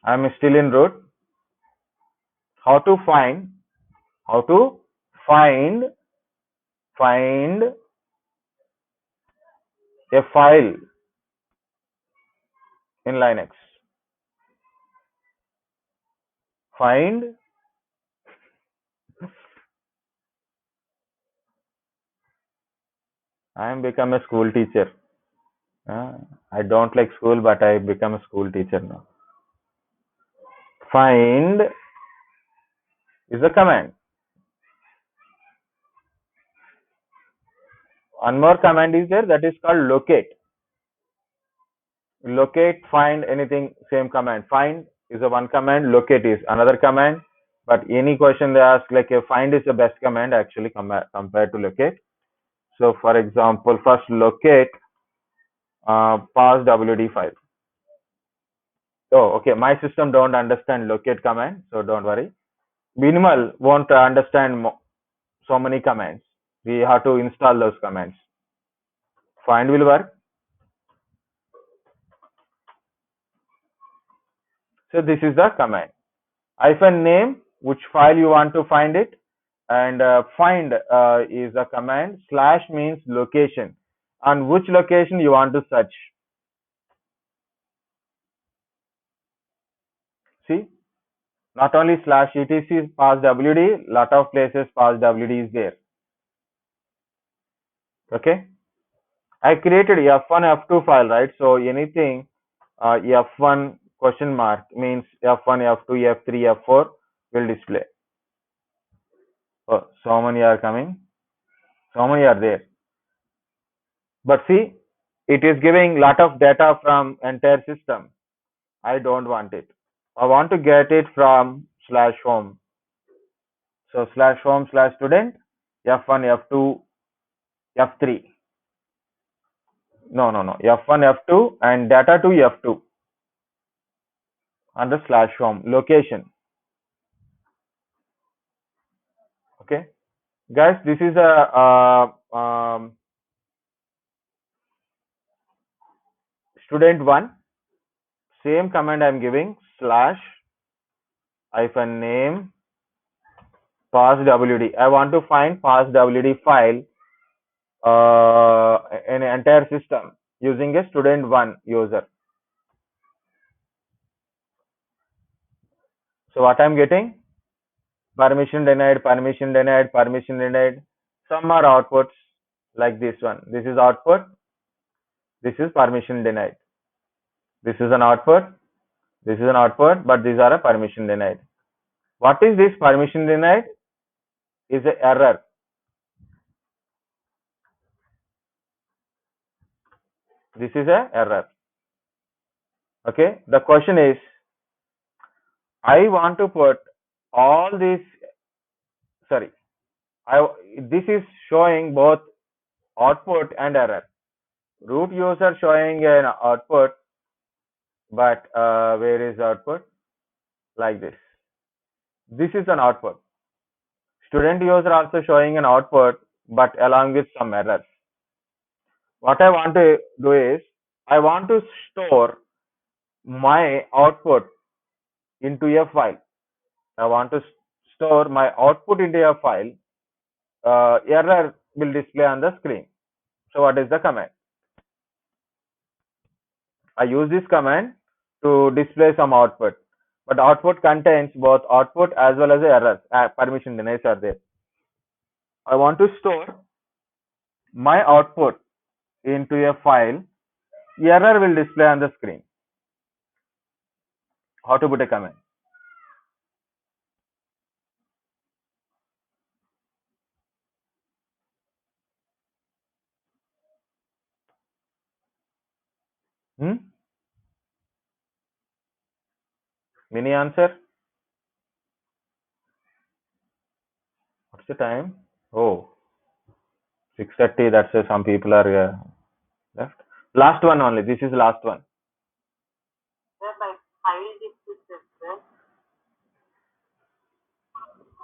I'm still in root. How to find find a file in Linux. Find I am become a school teacher. I don't like school, but I become a school teacher now. Find is a command. One more command is there, that is called locate. Locate, find, anything, same command. Find is a one command, locate is another command. But any question they ask, like a find is the best command actually compared to locate. So for example, first locate parsewd file. Oh, okay. My system don't understand locate command, so don't worry. Minimal won't understand so many commands. We have to install those commands. Find will work. So this is the command. -name, which file you want to find it, and find is a command. / means location, on which location you want to search. See, not only /etc parsewd, lot of places parsewd is there. Okay, I created F1 F2 file, right? So anything F1 question mark means F1 F2 F3 F4 will display. Oh, so many are coming, so many are there. But see, it is giving lot of data from entire system. I don't want it. I want to get it from /home. So /home /student F1 F2 F3. No. F1 F2 and data to F2 under /home location. Okay, guys, this is a student 1. Same command I am giving, /name parsewd. I want to find parsewd file in an entire system using a student 1 user. So what I'm getting? Permission denied, permission denied, permission denied. Some are outputs like this one. This is output. This is permission denied. This is an output. This is an output, but these are a permission denied. What is this permission denied? Is an error. This is a error. Okay. The question is, I want to put all these. Sorry, this is showing both output and error. Root user showing an output, but where is output? Like this. This is an output. Student user also showing an output, but along with some errors. What I want to do is, I want to store my output into a file. I want to store my output into a file. Error will display on the screen. So what is the command? I use this command to display some output, but output contains both output as well as the errors. Permission denies are there. I want to store my output into a file. Error will display on the screen. How to put a command? Mini answer. What's the time? Oh, 6:30. That's some people are left. Last one only. This is last one. Bye. file descriptor.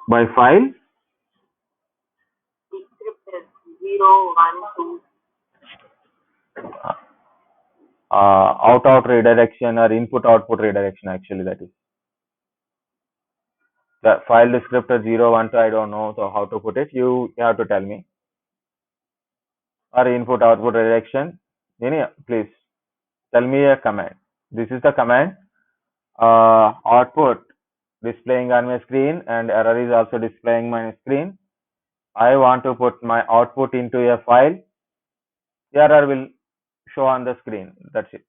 By file, Descriptor 0, 1, 2. out redirection or input output redirection, actually, that is. The file descriptor 0, 1, 2, I don't know so how to put it. You have to tell me. Or input output redirection. Please tell me a command. This is the command. Output displaying on my screen and error is also displaying my screen. I want to put my output into a file. Error will show on the screen. That's it.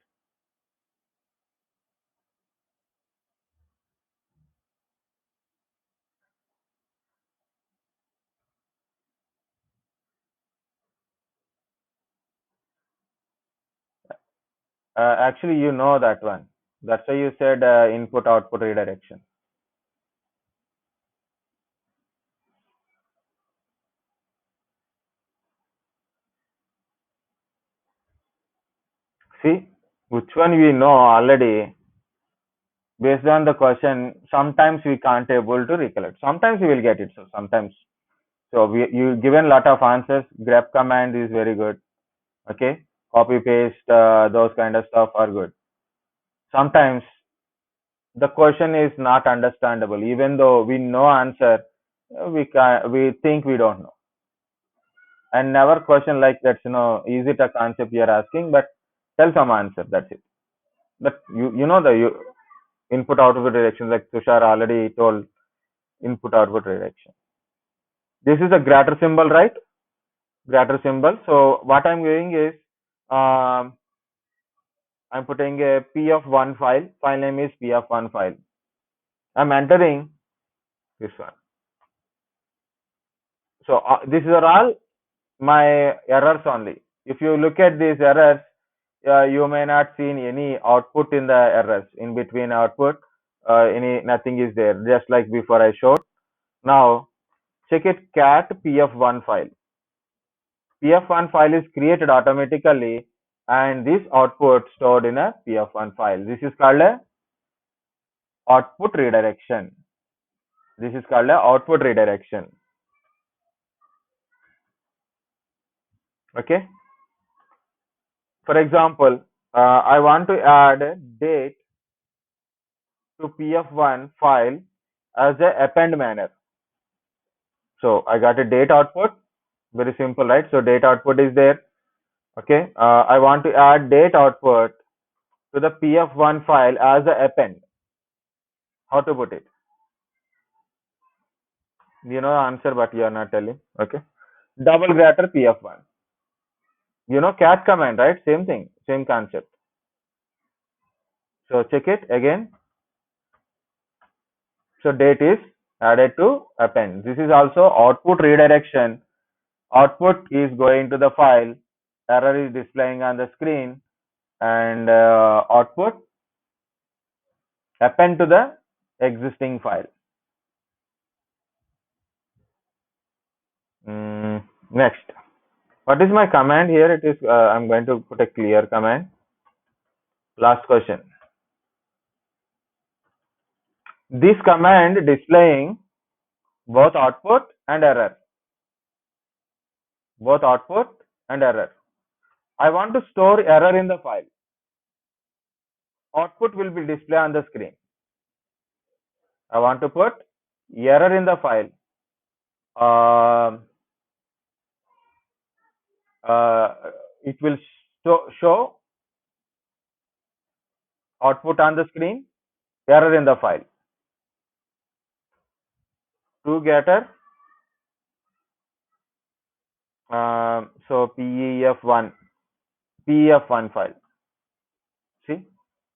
Actually, you know that one. That's why you said input output redirection. See, which one we know already. Based on the question, sometimes we can't able to recollect. Sometimes we will get it. So sometimes, so you given lot of answers. Grep command is very good. Okay, copy paste those kind of stuff are good. Sometimes the question is not understandable, even though we know answer. We think we don't know, and never question like that. Is it a concept you are asking? But tell some answer. That's it. But you know the input output direction, like Tushar already told, input output direction. This is a greater symbol, right? Greater symbol. So what I'm doing is um, I'm putting a p of one file. File name is p of one file. I'm entering this one. So these are all my errors only. If you look at these errors, you may not see any output in the errors. In between output, nothing is there. Just like before I showed. Now check it. Cat p of one file. P of one file is created automatically, and this output stored in a p of one file. This is called a output redirection. This is called a output redirection. Okay. For example, I want to add date to p of one file as a append manner. So I got a date output. Very simple, right? So date output is there. Okay. I want to add date output to the p of one file as a append. How to put it? You know the answer, but you are not telling. Okay. Double greater p of one. You know cat command, right? Same thing, same concept. So check it again. So date is added to append. This is also output redirection. Output is going to the file. Error is displaying on the screen, and output append to the existing file. Next, what is my command here? It is I'm going to put a clear command. Last question. This command displaying both output and error. Both output and error. I want to store error in the file. Output will be displayed on the screen. I want to put error in the file. It will show output on the screen, error in the file. To getter, so PEF1 file. See,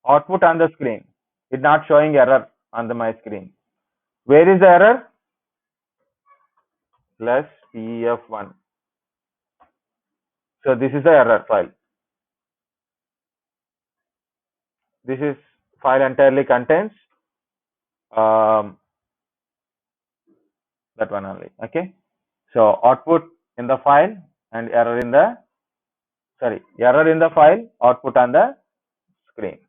output on the screen. It's not showing error on my screen. Where is the error? Plus PEF1. So this is the error file. This is file entirely contains that one only. Okay. So output in the file and error in the file, output on the screen.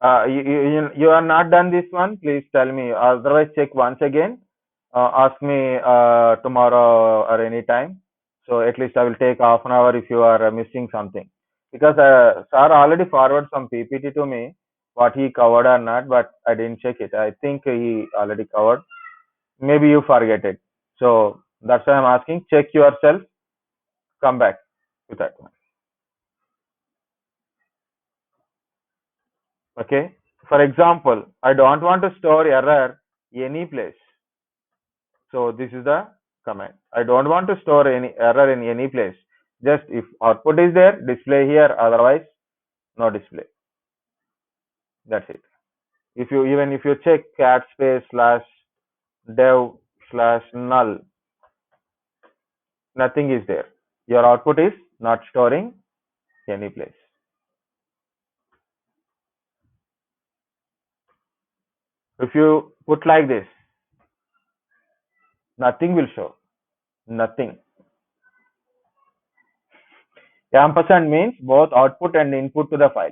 You are not done this one. Please tell me. Otherwise, check once again. Ask me tomorrow or any time. So at least I will take half an hour if you are missing something. Because sir already forwarded some PPT to me, what he covered or not, but I didn't check it. I think he already covered. Maybe you forget it. So that's why I'm asking. Check yourself. Come back with that one. Okay. For example, I don't want to store error any place. So this is the command. I don't want to store any error in any place. Just if output is there, display here. Otherwise, no display. That's it. If you even if you check cat space slash dev slash null, nothing is there. Your output is not storing any place. If you put like this, nothing will show. Nothing. Ampersand means both output and input to the file.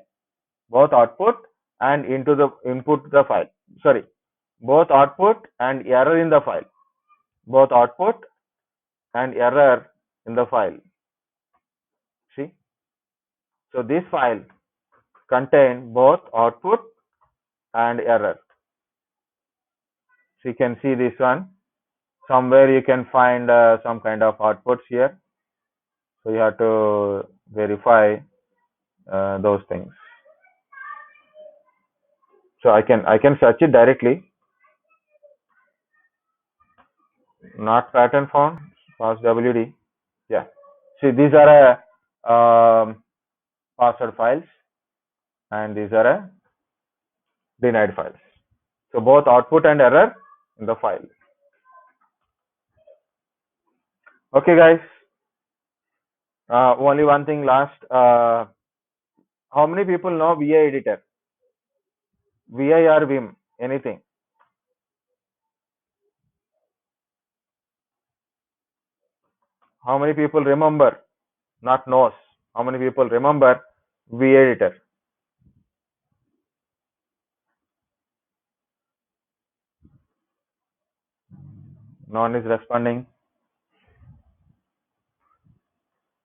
Both output and into the input to the file. Sorry, both output and error in the file. Both output and error in the file. See, so this file contain both output and error. So you can see this one. Somewhere you can find some kind of outputs here. So you have to verify those things. So I can search it directly. Not pattern found. Pass WD. Yeah. See, these are password files, and these are denied files. So both output and error in the file. Okay, guys. Only one thing last. How many people know VI editor? VI or Vim? Anything? How many people remember? Not knows. How many people remember VI editor? No one is responding.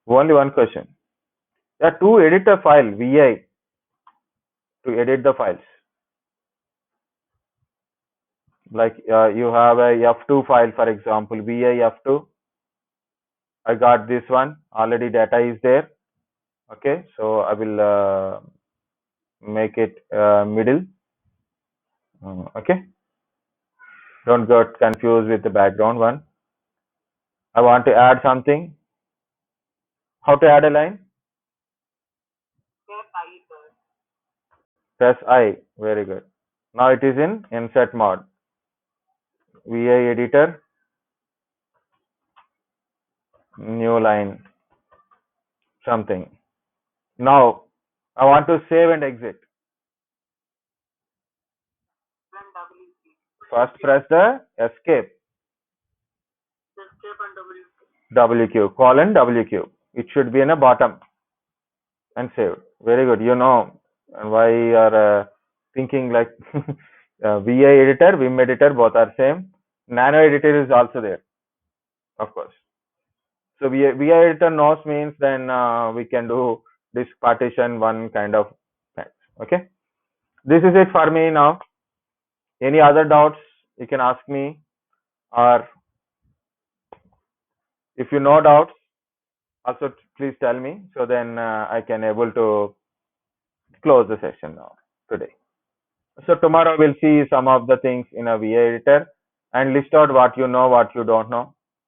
Only one question. There are two editor file VI to edit the files. Like you have a F2 file, for example, VI F2. I got this one. Already data is there. Okay, so I will make it middle. Okay, don't get confused with the background one. I want to add something. How to add a line? Press I. Very good. Now it is in insert mode. VI editor, new line, something. Now I want to save and exit. First press the escape. WQ, colon WQ. It should be in the bottom and save. Very good. You know why you are thinking like VI editor, Vim editor, both are same. Nano editor is also there, of course. So VI editor knows means then we can do this partition one kind of thing. Okay. This is it for me now. Any other doubts you can ask me, or if you know doubts also please tell me, so then I can able to close the session now today. So tomorrow we'll see some of the things in a VI editor and list out what you know, what you don't know.